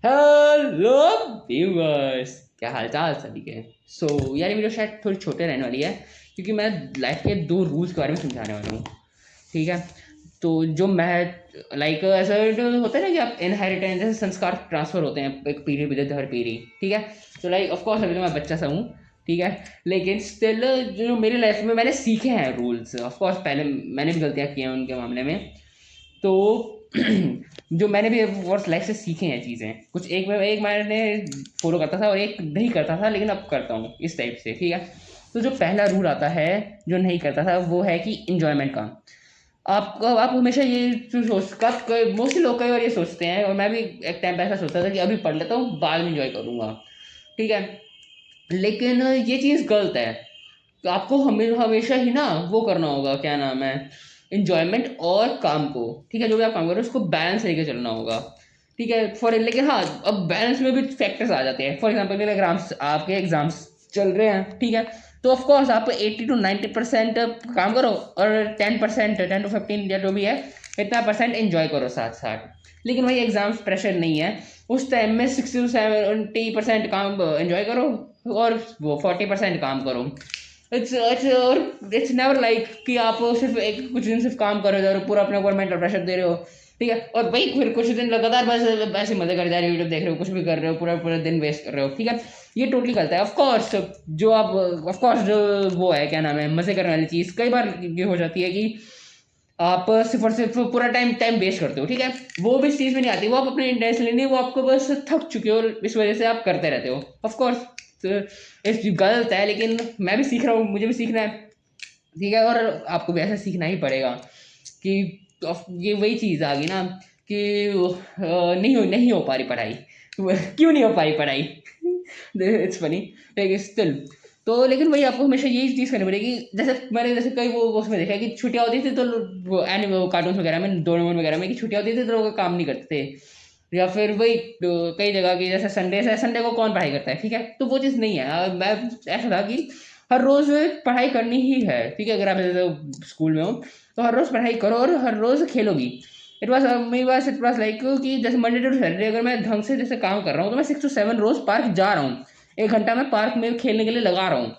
Hello viewers, क्या हाल चाल सभी के। यार ये वीडियो शायद थोड़ी छोटे रहने वाली है क्योंकि मैं लाइफ के 2 रूल्स के बारे में समझाने वाला हूँ। ठीक है। तो जो मैं ऐसा जो होता है ना कि आप इनहेरिटेंस जैसे संस्कार ट्रांसफर होते हैं एक पीढ़ी पे हर पीढ़ी। ठीक है। तो ऑफ कोर्स अभी तो मैं बच्चा सा हूँ। ठीक है। लेकिन स्टिल जो मेरी लाइफ में मैंने सीखे हैं रूल्स, ऑफ कोर्स पहले मैंने भी गलतियाँ की हैं उनके मामले में। तो जो मैंने भी वर्स लाइफ से सीखे हैं चीज़ें कुछ, एक मैंने फॉलो करता था और एक नहीं करता था, लेकिन अब करता हूँ इस टाइप से। ठीक है। तो जो पहला रूल आता है जो नहीं करता था वो है कि इंजॉयमेंट का। आप हमेशा ये मोस्टली लोग कई बार ये सोचते हैं, और मैं भी एक टाइम पे ऐसा सोचता था कि अभी पढ़ लेता हूँ बाद में इंजॉय करूँगा। ठीक है। लेकिन ये चीज़ गलत है। तो आपको हमेशा ही ना वो करना होगा, क्या नाम है, इंजॉयमेंट और काम को। ठीक है। जो भी आप काम करो उसको बैलेंस लेके चलना होगा। ठीक है। लेकिन हाँ, अब बैलेंस में भी फैक्टर्स आ जाते हैं। फॉर एग्जाम्पल मेरे एग्जाम्स, आपके एग्जाम्स चल रहे हैं। ठीक है। तो ऑफकोर्स आप 80 to 90% काम करो और 10%, 10 to 15 या जो भी है इतना परसेंट इंजॉय करो साथ साथ। लेकिन वही एग्जाम्स प्रेशर नहीं है, उस टाइम में 60 to 70% काम एंजॉय करो और वो 40% काम करो। इट्स नेवर लाइक कि आप सिर्फ एक कुछ दिन सिर्फ काम कर रहे हो और पूरा अपने ऊपर मेंटल प्रेशर दे रहे हो। ठीक है। और भाई फिर कुछ दिन लगातार बस ऐसे मजे कर जा रहे हो, यूट्यूब देख रहे हो, कुछ भी कर रहे हो, पूरा पूरा दिन वेस्ट कर रहे हो। ठीक है। ये टोटली गलत है। ऑफकोर्स जो आप ऑफकोर्स जो वो है, क्या नाम है, मजे करने वाली चीज़ कई बार ये हो जाती है कि आप सिर्फ और सिर्फ पूरा टाइम टाइम वेस्ट करते हो। ठीक है। वो भी इस चीज़ में नहीं आती, वो आप अपने इंटेंशनली नहीं, वो आपको बस थक चुके हो और इस वजह से आप करते रहते हो। ऑफकोर्स इस गलत है, लेकिन मैं भी सीख रहा हूँ, मुझे भी सीखना है। ठीक है। और आपको भी ऐसा सीखना ही पड़ेगा कि ये वही चीज़ आ गई ना कि नहीं हो पा रही पढ़ाई। क्यों नहीं हो पा रही पढ़ाई? इट्स फनी, लेकिन स्टिल। तो लेकिन वही आपको हमेशा यही चीज़ करनी पड़ेगी। जैसे कई वो उसमें देखा है कि छुट्टियाँ होती थी तो वो एनिमे कार्टून वगैरह में, डोरेमोन वगैरह में, कि छुट्टियाँ होती थी तो लोग काम नहीं करते थे। या फिर वही कई जगह की जैसे संडे को कौन पढ़ाई करता है। ठीक है। तो वो चीज़ नहीं है। मैं ऐसा था कि हर रोज़ पढ़ाई करनी ही है। ठीक है। अगर आप जैसे स्कूल में हो तो हर रोज़ पढ़ाई करो और हर रोज़ खेलो भी। इट वॉज लाइक कि जैसे मंडे टू सैटरडे अगर मैं ढंग से जैसे काम कर रहा हूँ तो मैं 6 to 7 रोज पार्क जा रहा हूँ, 1 घंटा मैं पार्क में खेलने के लिए लगा रहा हूँ।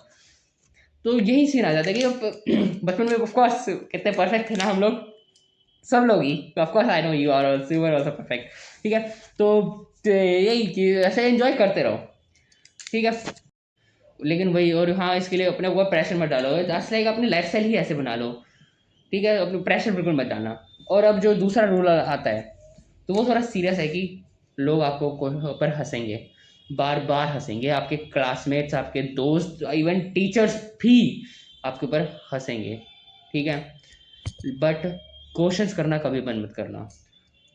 तो यही सीन आ जाता है कि बचपन में ऑफकोर्स कितने परफेक्ट थे ना हम लोग, सब लोग ही। Of course I know you are also perfect. ठीक है। तो यही कि ऐसे एंजॉय करते रहो। ठीक है। लेकिन वही, और हाँ, इसके लिए अपने ऊपर प्रेशर मत डालो, जस्ट लाइक अपनी लाइफ स्टाइल ही ऐसे बना लो। ठीक है। अपने प्रेशर बिल्कुल मत डालना। और अब जो दूसरा रूल आता है तो वो थोड़ा सीरियस है कि लोग आपको पर हंसेंगे, बार बार हंसेंगे, आपके क्लासमेट्स, आपके दोस्त, इवन टीचर्स भी आपके ऊपर हंसेंगे। ठीक है। बट क्वेश्चंस करना कभी बंद मत करना।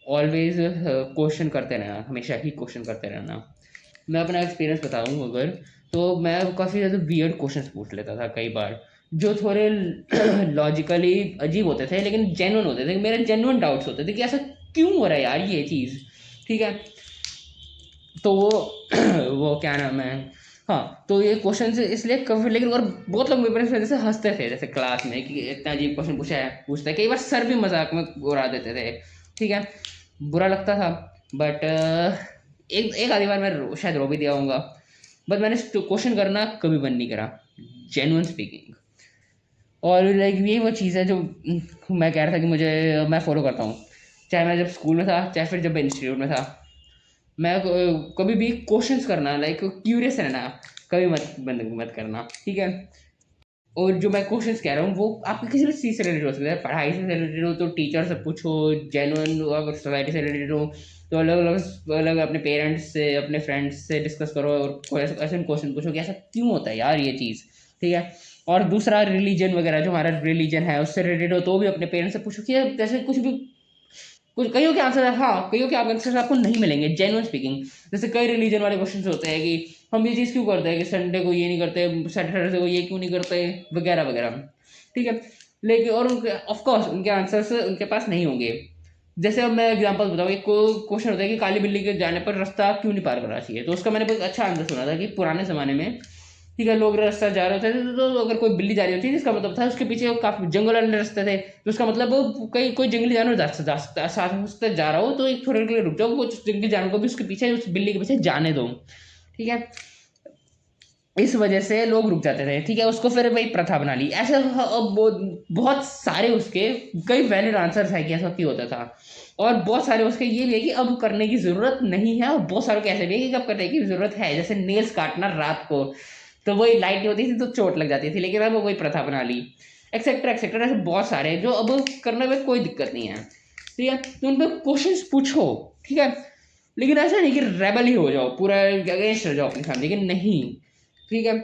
ऑलवेज क्वेश्चन करते रहना, हमेशा ही क्वेश्चन करते रहना। मैं अपना एक्सपीरियंस बताऊँ अगर, तो मैं काफ़ी ज़्यादा वियर्ड क्वेश्चंस पूछ लेता था कई बार, जो थोड़े लॉजिकली अजीब होते थे लेकिन जेन्युइन होते थे। मेरे जेन्युइन डाउट्स होते थे कि ऐसा क्यों हो रहा है यार ये चीज़। ठीक है। तो वो वो क्या नाम है, हाँ, तो ये क्वेश्चन इसलिए कभी, लेकिन और बहुत लोग मेरे वजह से हंसते थे जैसे क्लास में कि इतना अजीब क्वेश्चन पूछता है। कई बार सर भी मजाक में उड़ा देते थे। ठीक है। बुरा लगता था। बट एक एक आधी बार मैं शायद रो भी दिया होऊंगा। बट मैंने क्वेश्चन करना कभी बंद नहीं करा, जेन्युइन स्पीकिंग। और लाइक यही वो चीज़ है जो मैं कह रहा था कि मैं फॉलो करता हूँ, चाहे मैं जब स्कूल में था चाहे फिर जब मैं इंस्टीट्यूट में था। मैं कभी भी क्वेश्चंस करना, लाइक क्यूरियस रहना, कभी मत बंद मत करना। ठीक है। और जो मैं क्वेश्चंस कह रहा हूँ वो आपके किसी भी चीज़ से रिलेटेड हो सकता है। पढ़ाई से रिलेटेड हो तो टीचर से पूछो, जेन्युइन अगर सोसाइटी से रिलेटेड हो तो अलग अलग अलग अपने पेरेंट्स से, अपने फ्रेंड्स से डिस्कस करो और कोई ऐसे क्वेश्चन पूछो कि ऐसा क्यों होता है यार ये चीज़। ठीक है। और दूसरा रिलीजन वगैरह, जो हमारा रिलीजन है उससे रिलेटेड हो तो भी अपने पेरेंट्स से पूछो कि जैसे कुछ भी, कुछ कईयों के आंसर, हाँ, कईयों के आंसर आपको नहीं मिलेंगे जेन्युइन स्पीकिंग। जैसे कई रिलीजन वाले क्वेश्चन होते हैं कि हम ये चीज़ क्यों करते हैं, कि संडे को ये नहीं करते, सैटरडे को ये क्यों नहीं करते, वगैरह वगैरह। ठीक है। लेकिन और उनके ऑफकोर्स उनके आंसर्स उनके पास नहीं होंगे। जैसे अब मैं एग्जांपल बताऊँ, एक क्वेश्चन होता है कि काली बिल्ली के जाने पर रास्ता क्यों नहीं पार करना चाहिए, तो उसका मैंने बहुत अच्छा आंसर सुना था कि पुराने ज़माने में ठीक है, लोग रास्ता जा रहे होते थे तो अगर कोई बिल्ली जा रही होती जिसका मतलब था उसके पीछे काफी जंगल वाले रास्ते थे, तो उसका मतलब वो कहीं कोई जंगली जानवर साथ उससे जा रहा हो तो एक थोड़ी देर के लिए रुक जाओ, वो उस जंगली जानवर को भी उसके पीछे उस बिल्ली के पीछे जाने दो। ठीक है, इस वजह से लोग रुक जाते थे। ठीक है, उसको फिर वही प्रथा बना ली ऐसे। बहुत सारे उसके कई वैलिड आंसर्स है कि ऐसा क्यों होता था, और बहुत सारे उसके ये भी है कि अब करने की जरूरत नहीं है, और बहुत सारे के ऐसे भी है कि अब करने की जरूरत है, जैसे नेल्स काटना रात को, तो वही लाइट नहीं होती थी तो चोट लग जाती थी, लेकिन अब वही प्रथा बना ली, एक्सेट्रा एक्सेट्रा। ऐसे बहुत सारे हैं जो अब करने में कोई दिक्कत नहीं है। ठीक है, तो उन पर क्वेश्चन पूछो। ठीक है, लेकिन ऐसा नहीं कि रेबल ही हो जाओ, पूरा अगेंस्ट हो जाओ अपनी फैमिली के, नहीं। ठीक है,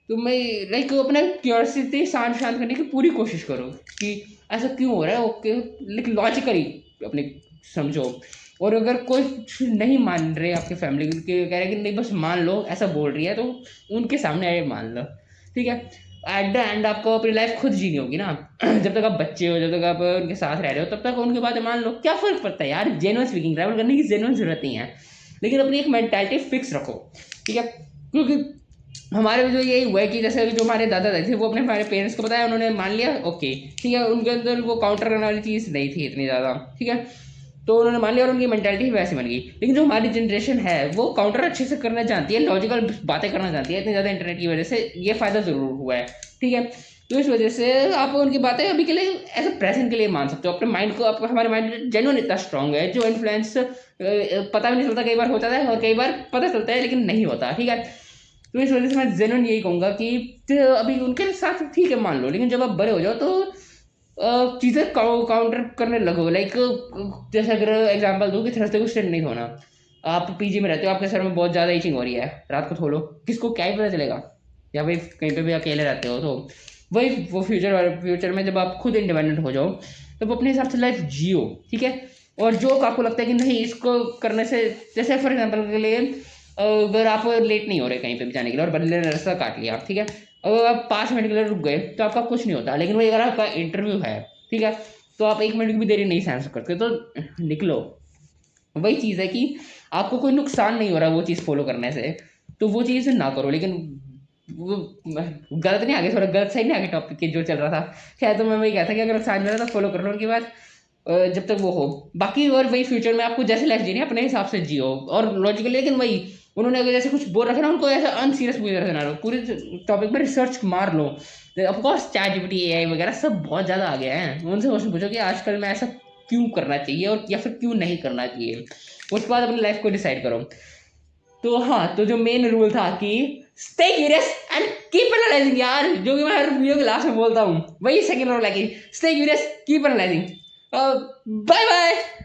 तो मैं लाइक अपना क्यूरियोसिटी शांत शांत करने की पूरी कोशिश करो कि ऐसा क्यों हो रहा है, ओके, लेकिन लॉजिकली अपने समझो। और अगर कोई नहीं मान रहे आपके फैमिली के, कह रहे कि नहीं बस मान लो ऐसा बोल रही है, तो उनके सामने आए मान लो। ठीक है, एट द एंड आपको अपनी लाइफ खुद जीनी होगी ना। जब तक आप बच्चे हो, जब तक आप उनके साथ रह रहे हो, तब तक उनकी बातें मान लो, क्या फर्क पड़ता है यार। जेन्युइन स्पीकिंग, ट्रैवल करने की जेन्युइन जरूरत नहीं है, लेकिन अपनी एक मेंटालिटी फिक्स रखो। ठीक है, क्योंकि हमारे में जो यही हुआ है कि जैसे जो हमारे दादा दादी थे वो अपने हमारे पेरेंट्स को बताया, उन्होंने मान लिया, ओके। ठीक है, उनके अंदर वो काउंटर करने वाली चीज़ नहीं थी इतनी ज़्यादा। ठीक है, तो उन्होंने मान लिया और उनकी मेंटालिटी वैसी बन गई। लेकिन जो हमारी जनरेशन है वो काउंटर अच्छे से करना जानती है, लॉजिकल बातें करना जानती है, इतनी ज़्यादा इंटरनेट की वजह से ये फ़ायदा ज़रूर हुआ है। ठीक है, तो इस वजह से आप उनकी बातें अभी के लिए एज अ प्रेजेंट के लिए मान सकते हो। अपने माइंड को, आप हमारे माइंड जेन्युइन इतना स्ट्रांग है, जो इन्फ्लुएंस पता भी नहीं चलता, कई बार होता है और कई बार पता चलता है लेकिन नहीं होता। ठीक है, तो इस वजह से मैं जेन्युइन यही कहूँगा कि अभी उनके साथ ठीक है मान लो, लेकिन जब आप बड़े हो जाओ तो चीज़ें काउंटर करने लगो। लाइक जैसे अगर एग्जांपल दूँ कि थर्सडे को स्टैंड नहीं होना, आप पीजी में रहते हो, आपके सर में बहुत ज़्यादा ईचिंग हो रही है, रात को थोलो, किसको क्या ही पता चलेगा। या भाई कहीं पे भी अकेले रहते हो, तो वही वो फ्यूचर में जब आप खुद इंडिपेंडेंट हो जाओ तब अपने हिसाब से लाइफ जियो। ठीक है, और जो आपको लगता है कि नहीं इसको करने से, जैसे फॉर एग्जाम्पल के लिए अगर आप लेट नहीं हो रहे कहीं पे भी जाने के लिए और बदले ने रास्ता काट लिया आप, ठीक है, अगर आप 5 मिनट के लिए रुक गए तो आपका कुछ नहीं होता। लेकिन वही अगर आपका इंटरव्यू है, ठीक है, तो आप 1 मिनट की भी देरी नहीं सहन सकते तो निकलो। वही चीज़ है कि आपको कोई नुकसान नहीं हो रहा वो चीज़ फॉलो करने से, तो वो चीज़ ना करो। लेकिन वो गलत नहीं, आगे थोड़ा गलत सही नहीं, आगे टॉपिक के जो चल रहा था शायद, तो मैं वही कहता कि अगर नुकसान मिल रहा तो फॉलो कर लो उनकी बात, जब तक वो हो। बाकी और वही फ्यूचर में आपको जैसे लाइफ जीनी है अपने हिसाब से जियो और लॉजिकली। लेकिन वही उन्होंने अगर जैसे कुछ बोल रखा ना, उनको ऐसा अनसीरियस पूरी तरह से ना लो, पूरे टॉपिक में रिसर्च मार लो। ऑफकोर्स चैट जीपीटी एआई वगैरह सब बहुत ज़्यादा आ गया है, उनसे क्वेश्चन पूछो कि आजकल में ऐसा क्यों करना चाहिए और या फिर क्यों नहीं करना चाहिए, उसके बाद अपनी लाइफ को डिसाइड करो। तो हाँ, तो जो मेन रूल था कि stay curious and keep analysing यार, जो कि मैं हर वीडियो के लास्ट में बोलता हूँ, वही सेकंड रूल है कि stay curious keep analysing. Bye bye.